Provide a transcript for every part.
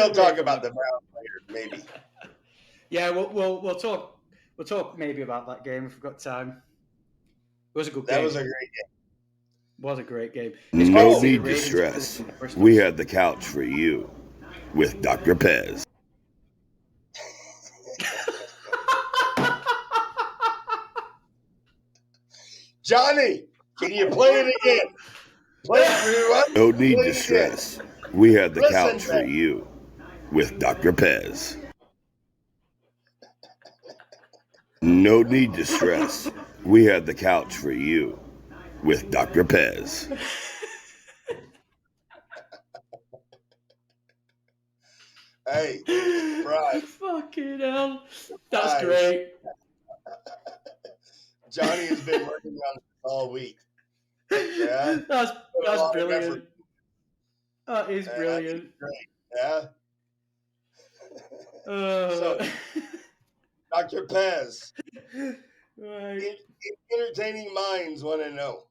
We'll talk about the Browns later, maybe. Yeah, we'll talk. We'll talk maybe about that game if we've got time. It was a good game. That was a great game. Was a great game. No need to stress. We have the couch for you with Dr. Pez. Johnny, can you play it again? Play it for us. No need to stress. We have the couch for you with Dr. Pez. No need to stress. We have the couch for you with Dr. Pez. Hey, right. Fucking hell. That's great. Johnny has been working on it all week. Yeah. That's brilliant. That is brilliant. Great. Yeah. So, Dr. Pez, right. entertaining minds want to know.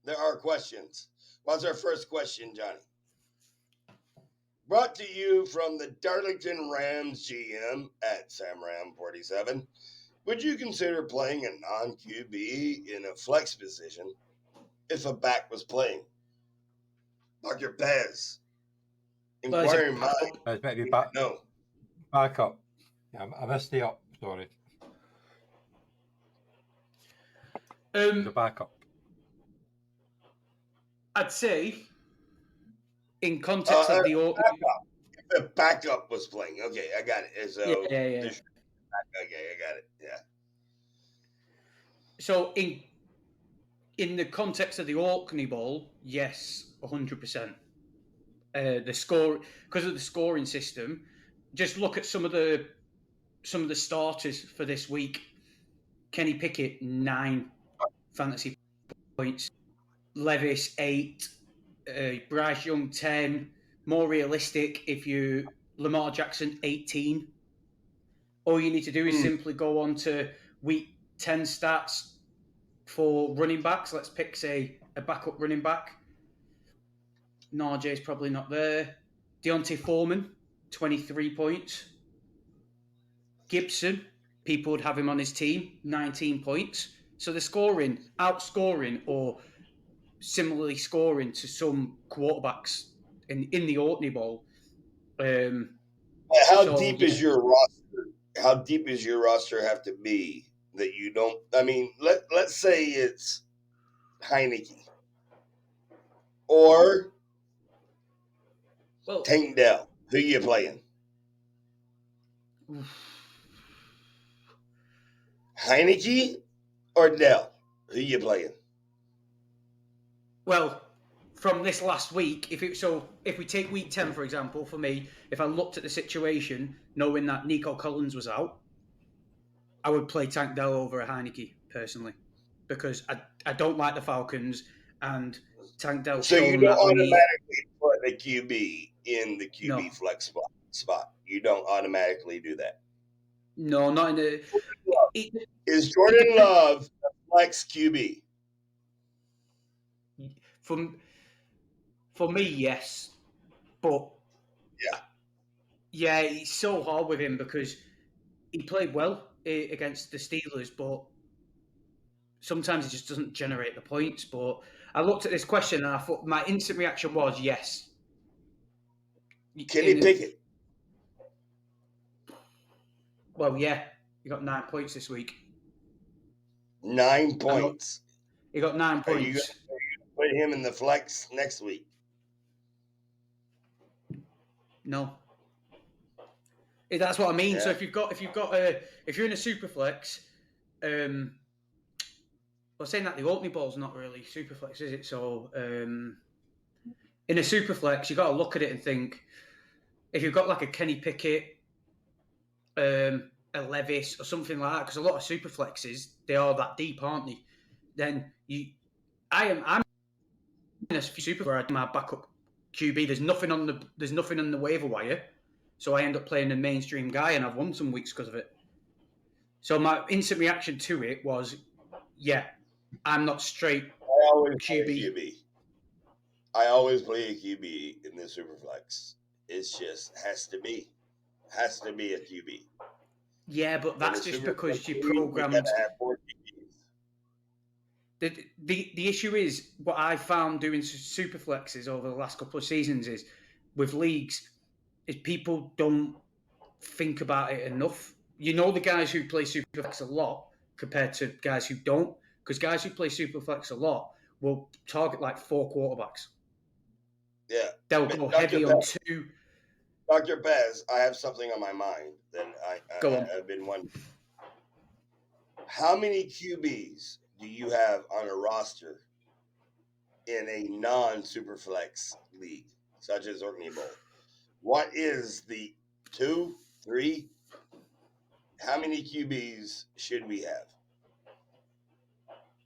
There are questions. What's our first question, Johnny? Brought to you from the Darlington Rams GM at SamRam47. Would you consider playing a non-QB in a flex position if a back was playing? Dr. Pez. Inquiring mind. Maybe back. No. Back up. Yeah, I missed the up. Sorry. The backup. I'd say, in context of the backup. If the backup was playing, okay, I got it. So yeah. Okay, I got it. Yeah. So in the context of the OrkneyBowl, yes, 100%. The score, because of the scoring system. Just look at some of the starters for this week. Kenny Pickett 9 fantasy points, Levis 8, Bryce Young 10. More realistic, if you Lamar Jackson 18. All you need to do is simply go on to week 10 stats for running backs. Let's pick, say, a backup running back. Najee is probably not there. Deontay Foreman, 23 points. Gibson, people would have him on his team, 19 points. So they're outscoring or similarly scoring to some quarterbacks in the OrkneyBowl. How deep is your roster? How deep is your roster have to be that you don't? I mean, let's say it's Heineke or Tank Dell. Who you playing? Heineke or Dell? Who you playing? Well, from this last week, if we take week 10, for example, for me, if I looked at the situation, knowing that Nico Collins was out, I would play Tank Dell over a Heineke, personally, because I don't like the Falcons, and Tank Dell. So you don't automatically put the QB in the QB flex spot. You don't automatically do that. No, not in the. Is Jordan Love a flex QB? For me, yes, but yeah, it's so hard with him because he played well against the Steelers, but sometimes he just doesn't generate the points. But I looked at this question and I thought my instant reaction was yes. Can he pick it? Well, yeah, he got 9 points this week. 9 points. He got 9 points. Are you going to put him in the flex next week? No. That's what I mean. Yeah. So if you're in a super flex, well, saying that the OrkneyBowl's not really super flex, is it? So in a super flex, you got to look at it and think, if you've got like a Kenny Pickett, a Levis or something like that, because a lot of super flexes, they are that deep, aren't they? Then I'm in a super where I do my backup QB. There's nothing on the waiver wire, so I end up playing a mainstream guy, and I've won some weeks because of it. So my instant reaction to it was, yeah, I'm not straight QB. I always play a QB in the super flex. It's just has to be a QB. Yeah, but that's just because you programmed. Gotta have 4 QBs. The issue is what I found doing super flexes over the last couple of seasons is with leagues is people don't think about it enough. You know, the guys who play super flex a lot compared to guys who don't, because guys who play super flex a lot will target like 4 quarterbacks. Yeah, They'll go heavy on 2. Dr. Pez, I have something on my mind that I've been wondering. How many QBs do you have on a roster in a non-superflex league, such as OrkneyBowl? What is the 2, 3? How many QBs should we have?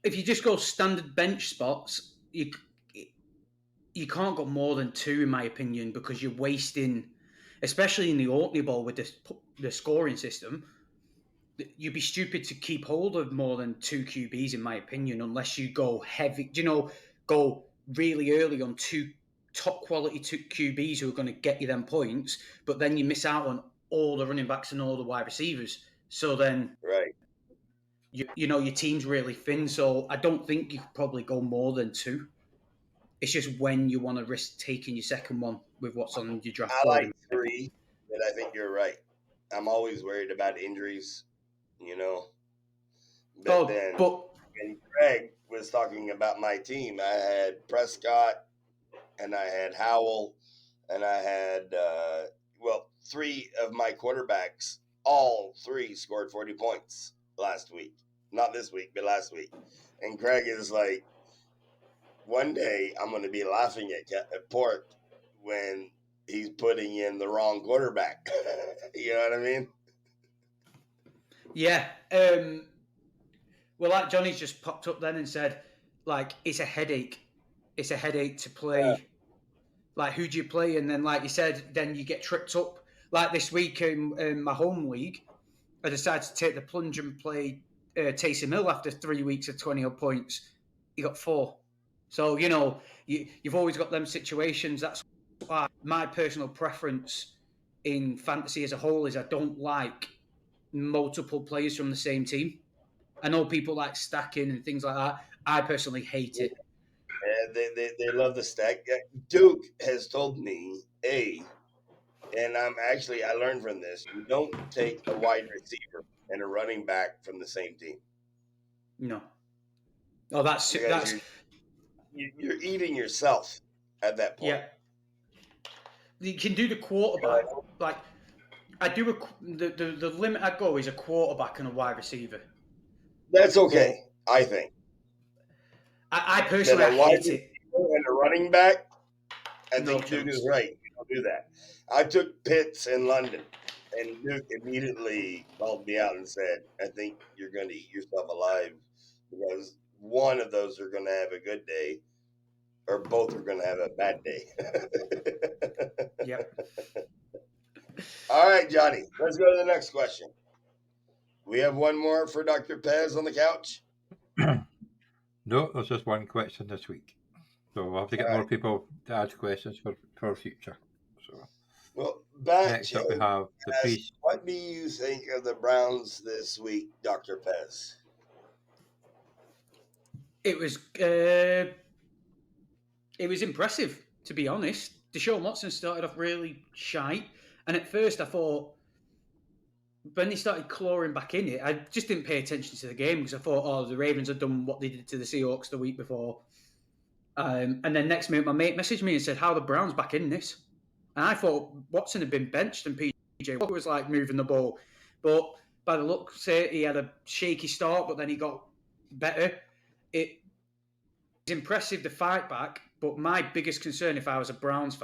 If you just go standard bench spots, you can't go more than 2, in my opinion, because you're wasting, especially in the OrkneyBowl with the scoring system. You'd be stupid to keep hold of more than 2 QBs, in my opinion, unless you go heavy. Go really early on 2 top quality QBs who are going to get you them points, but then you miss out on all the running backs and all the wide receivers. So then, right, your team's really thin. So I don't think you could probably go more than 2. It's just when you want to risk taking your second one with what's on your draft board. I like 3, but I think you're right. I'm always worried about injuries, But when Greg was talking about my team, I had Prescott, and I had Howell, and I had 3 of my quarterbacks. All 3 scored 40 points last week. Not this week, but last week. And Greg is like, one day I'm going to be laughing at Pork when he's putting in the wrong quarterback. You know what I mean? Yeah. Well, like Johnny's just popped up then and said, like, it's a headache. It's a headache to play. Yeah. Like, who do you play? And then, like you said, then you get tripped up. Like this week in my home league, I decided to take the plunge and play Taysom Hill after 3 weeks of 20-odd points. He got 4. So, you've always got them situations. That's why my personal preference in fantasy as a whole is I don't like multiple players from the same team. I know people like stacking and things like that. I personally hate it. They love the stack. Duke has told me, and I learned from this, you don't take a wide receiver and a running back from the same team. No. Oh, that's you're eating yourself at that point. Yeah. You can do the quarterback. Like, I do the limit I go is a quarterback and a wide receiver. That's okay, I think. I personally hate it. And a running back, I think Duke is right. You don't do that. I took Pitts in London, and Duke immediately called me out and said, I think you're going to eat yourself alive because one of those are going to have a good day or both are going to have a bad day. Yep. All right, Johnny, let's go to the next question. We have one more for Dr. Pez on the couch. No, there's just one question this week. So we'll have to get more people to add questions for future. So, well, next up we have the priest. What do you think of the Browns this week, Dr. Pez? It was impressive, to be honest. Deshaun Watson started off really shite, and at first I thought, when they started clawing back in it, I just didn't pay attention to the game because I thought, the Ravens had done what they did to the Seahawks the week before. And then next minute, my mate messaged me and said, how are the Browns back in this? And I thought Watson had been benched and PJ Walker was like moving the ball. But by the looks of it, he had a shaky start, but then he got better. It was impressive to fight back, but my biggest concern if I was a Browns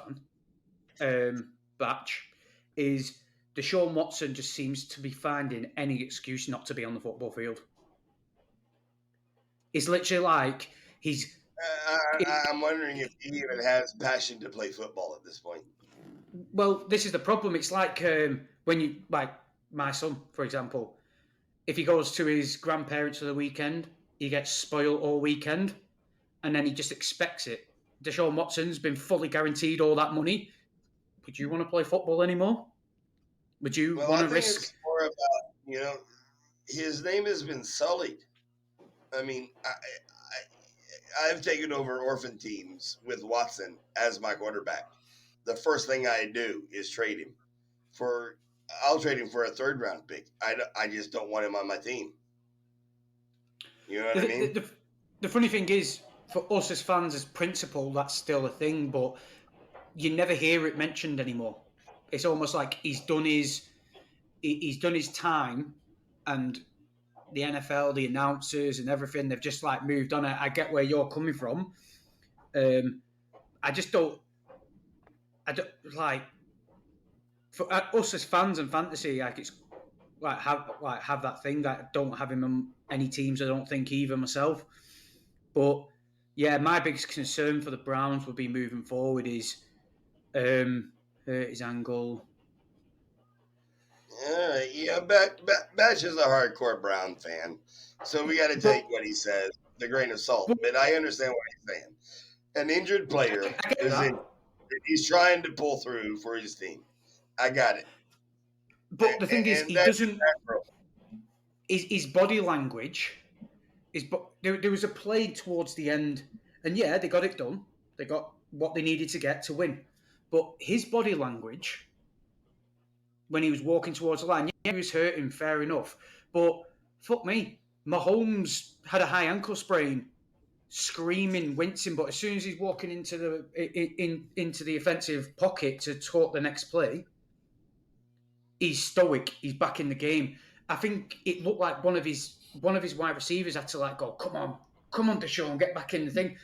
fan, Batch, is Deshaun Watson just seems to be finding any excuse not to be on the football field. It's literally like he's... I'm wondering if he even has passion to play football at this point. Well, this is the problem. It's like when you... Like my son, for example, if he goes to his grandparents for the weekend, he gets spoiled all weekend, and then he just expects it. Deshaun Watson's been fully guaranteed all that money. would you want to play football anymore? Would you Well, want I to think risk? it's more about, his name has been sullied. I mean, I've taken over orphan teams with Watson as my quarterback. The first thing I do is trade him for. I'll trade him for a third round pick. I just don't want him on my team. You know what I mean? The funny thing is, for us as fans, as principle, that's still a thing, but you never hear it mentioned anymore. It's almost like he's done his time, and the NFL, the announcers, and everything, they've just like moved on. I get where you're coming from. I just don't. I don't like for us as fans and fantasy. Like it's have that thing that I don't have him on any teams. I don't think either myself. But yeah, my biggest concern for the Browns would be moving forward is hurt his ankle. Yeah, Batch is a hardcore Brown fan, so we got to take what he says with a grain of salt. But I understand what he's saying. An injured player is in. He's trying to pull through for his team. I got it. But the thing is, he doesn't. His body language is. There was a play towards the end, and yeah, they got it done. They got what they needed to get to win. But his body language, when he was walking towards the line, yeah, he was hurting, fair enough. But fuck me, Mahomes had a high ankle sprain, screaming, wincing. But as soon as he's walking into the offensive pocket to talk the next play, he's stoic. He's back in the game. I think it looked like one of his wide receivers had to like go, come on, Deshaun, get back in the thing.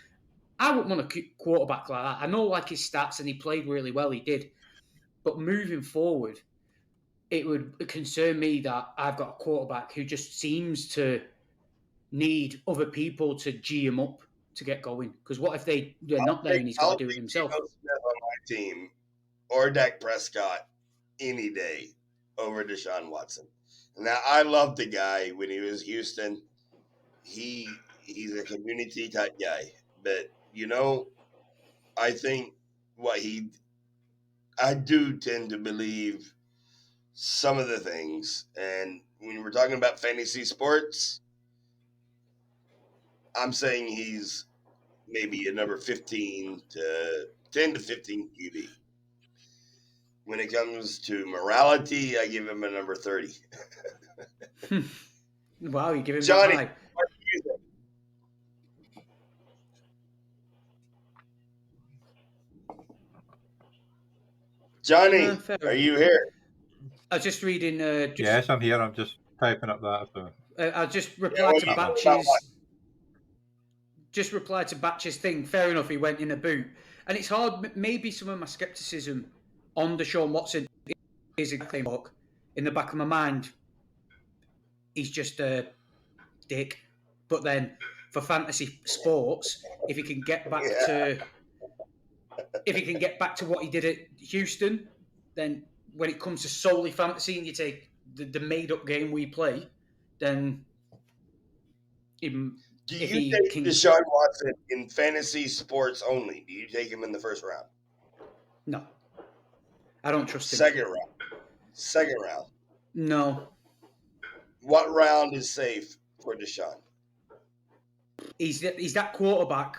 I wouldn't want a quarterback like that. I know like his stats and he played really well, he did. But moving forward, it would concern me that I've got a quarterback who just seems to need other people to G him up to get going. Because what if they're not there and he's got to do it himself? Geno Smith on my team or Dak Prescott any day over Deshaun Watson. Now, I loved the guy when he was Houston. He's a community type guy. But, I think I do tend to believe some of the things. And when we're talking about fantasy sports, I'm saying he's maybe a number 15 to 10 to 15 QB. When it comes to morality, I give him a number 30. Wow, you give him Johnny, that high. what do you think? Johnny, are you here? I was just reading. Yes, I'm here. I'm just typing up that. So. I'll just reply to Batch's. Just reply to Batch's thing. Fair enough, he went in a boot, and it's hard. Maybe some of my skepticism on Deshaun Watson is exactly in the back of my mind. He's just a dick. But then for fantasy sports, if he can get back to what he did at Houston, then when it comes to solely fantasy and you take the made up game we play, then do you take Deshaun Watson in fantasy sports only? Do you take him in the first round? No. I don't trust him. Second round. No. What round is safe for Deshaun? He's that quarterback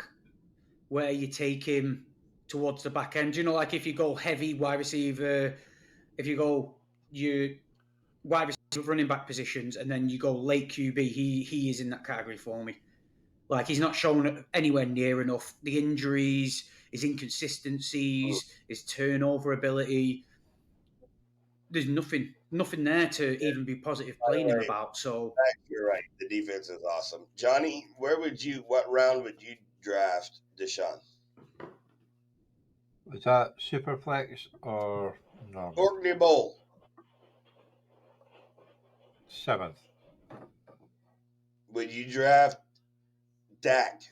where you take him towards the back end. Like if you go heavy wide receiver, if you go you wide receiver running back positions, and then you go late QB, he is in that category for me. Like he's not shown anywhere near enough. The injuries, his inconsistencies, his turnover ability. There's nothing there to even be positive playing him about. So you're right. The defense is awesome. Johnny, what round would you draft Deshaun? Was that Superflex or no? OrkneyBowl. 7th. Would you draft Dak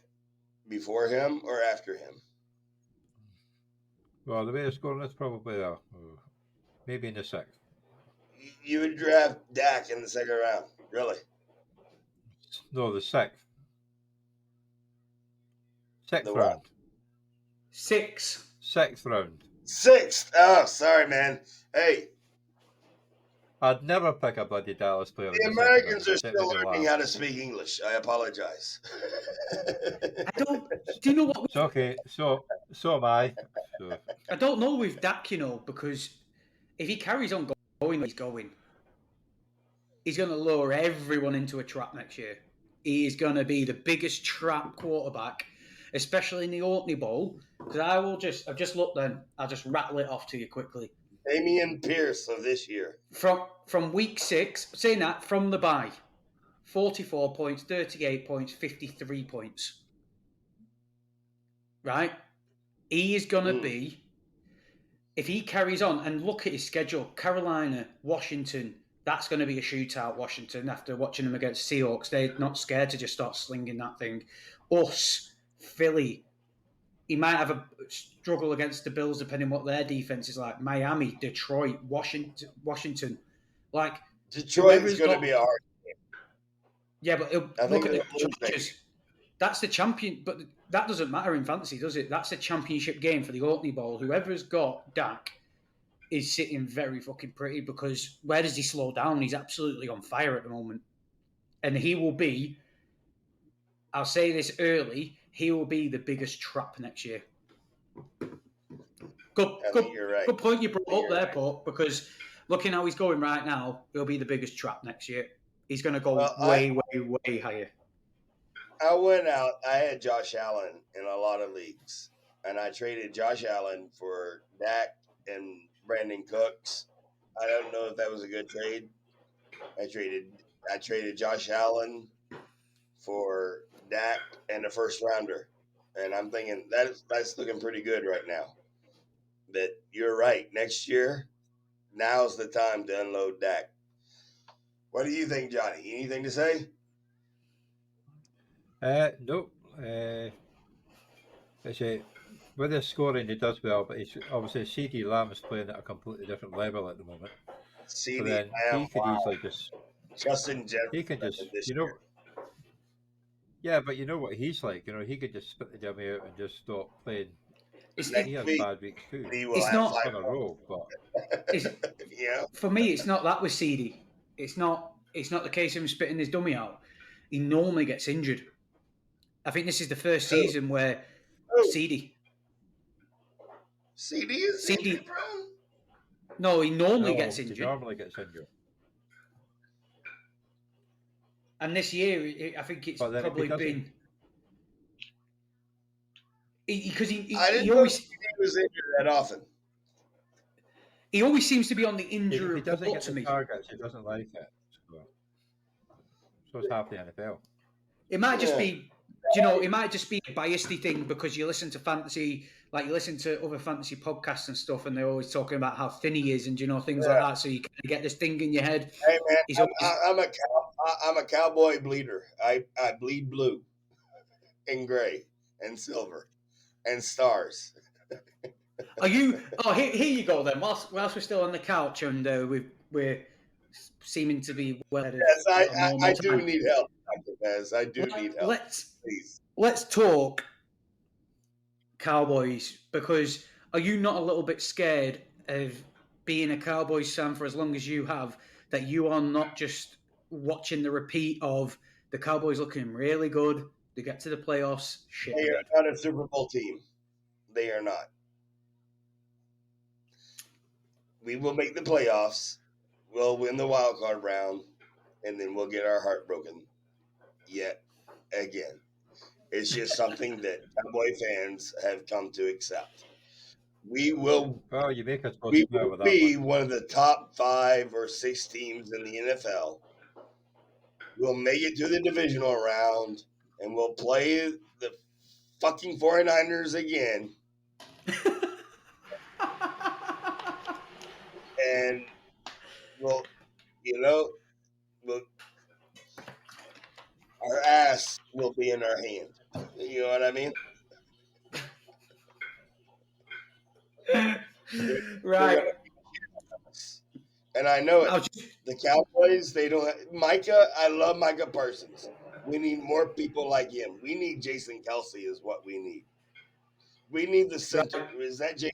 before him or after him? Well, the way it's going, it's probably maybe in the 6th. You would draft Dak in the second round, really? No, the 6th. 6th round. 6th round. 6th. Oh, sorry, man. Hey, I'd never pick a bloody Dallas player in the the second round. Americans are It made still me learning laugh. how to speak English. I apologize. I don't. Do you know what? It's okay. So am I. So I don't know with Dak, because if he carries on going, he's going. He's going to lure everyone into a trap next year. He is going to be the biggest trap quarterback, especially in the OrkneyBowl. Because I've just looked then. I'll just rattle it off to you quickly. Damian Pierce of this year. From week 6, saying that, from the bye, 44 points, 38 points, 53 points. Right? He is going to be, if he carries on, and look at his schedule, Carolina, Washington, that's going to be a shootout, Washington, after watching them against Seahawks. They're not scared to just start slinging that thing. Us, Philly, he might have a struggle against the Bills depending what their defense is like. Miami, Detroit, Washington. Like, Detroit is going to be a hard game. Yeah, but look at the Chargers. That's the champion, but that doesn't matter in fantasy, does it? That's a championship game for the OrkneyBowl. Whoever's got Dak is sitting very fucking pretty, because where does he slow down? He's absolutely on fire at the moment. And he will be, I'll say this early, he will be the biggest trap next year. Good point you brought up there, Pork, because looking how he's going right now, he'll be the biggest trap next year. He's going to go way higher. I went out, I had Josh Allen in a lot of leagues, and I traded Josh Allen for Dak and Brandon Cooks. I don't know if that was a good trade. I traded Josh Allen for Dak and a first rounder, and I'm thinking that's looking pretty good right now. But you're right. Next year, now's the time to unload Dak. What do you think, Johnny? Anything to say? No. With his scoring, he does well, but he's obviously CD Lamb is playing at a completely different level at the moment. CD So then Lamb, he could easily just Justin Jefferson. He can just Yeah, but you know what he's like. He could just spit the dummy out and just stop playing. He has bad weeks too. It's not on a roll, but for me, it's not that with CD. It's not the case of him spitting his dummy out. He normally gets injured. I think this is the first season where CD is injured, bro? No, he normally gets injured. He normally gets injured. And this year, I think it's probably been because he always was injured that often. He always seems to be on the injury report to me. He doesn't get the targets. He doesn't like it. So it's half the NFL. It might just be, it might just be a biased thing because you listen to fantasy, like you listen to other fantasy podcasts and stuff, and they're always talking about how thin he is and things like that. So you kind of get this thing in your head. Hey man, I'm a cowboy bleeder. I bleed blue, and gray, and silver, and stars. Are you? Oh, here you go then. Whilst we're still on the couch and we're seeming to be well. Yes, I do need help, Dr. Pez. I do need help. Let's talk Cowboys, because are you not a little bit scared of being a Cowboys fan for as long as you have, that you are not just watching the repeat of the Cowboys looking really good, they get to the playoffs, shit. They are not a Super Bowl team. They are not. We will make the playoffs. We'll win the wild card round, and then we'll get our heart broken yet again. It's just something that Cowboy fans have come to accept. We will. Oh, you make us be one of the top 5 or 6 teams in the NFL. We'll make it to the divisional round, and we'll play the fucking 49ers again. And our ass will be in our hand. You know what I mean? Right. And I know it. The Cowboys, they don't have Micah. I love Micah Parsons. We need more people like him. We need Jason Kelsey is what we need. We need the center. Is that Jason?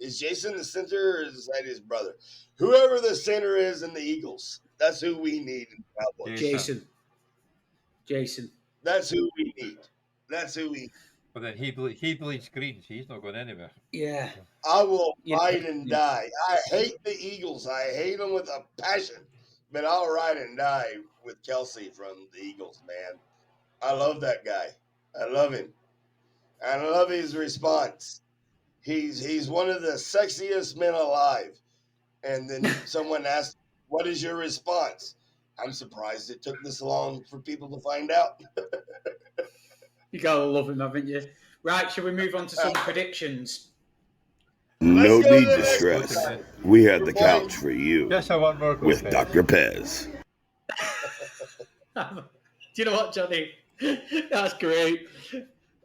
Is Jason the center, or is that his brother? Whoever the center is in the Eagles, that's who we need in the Cowboys. Jason. That's who we need. That's who we. But then he bleeds green, so he's not going anywhere. Yeah. I will ride and die. I hate the Eagles. I hate them with a passion, but I'll ride and die with Kelsey from the Eagles, man. I love that guy. I love him. And I love his response. He's one of the sexiest men alive. And then someone asked, "What is your response?" I'm surprised it took this long for people to find out. You gotta love him, haven't you? Right, shall we move on to some predictions? No Let's go need to the to next stress. one. We have the couch for you Just have one more with question. Dr. Pez. Do you know what, Johnny? That's great.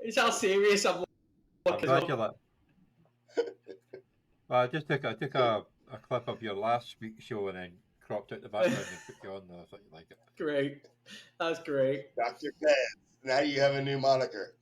It's how serious I'm I'm looking glad up. you like. Well, I took a clip of your last week's show and then cropped out the background and put you on there. I thought you'd like it. Great. That's great. Dr. Pez. Now you have a new moniker.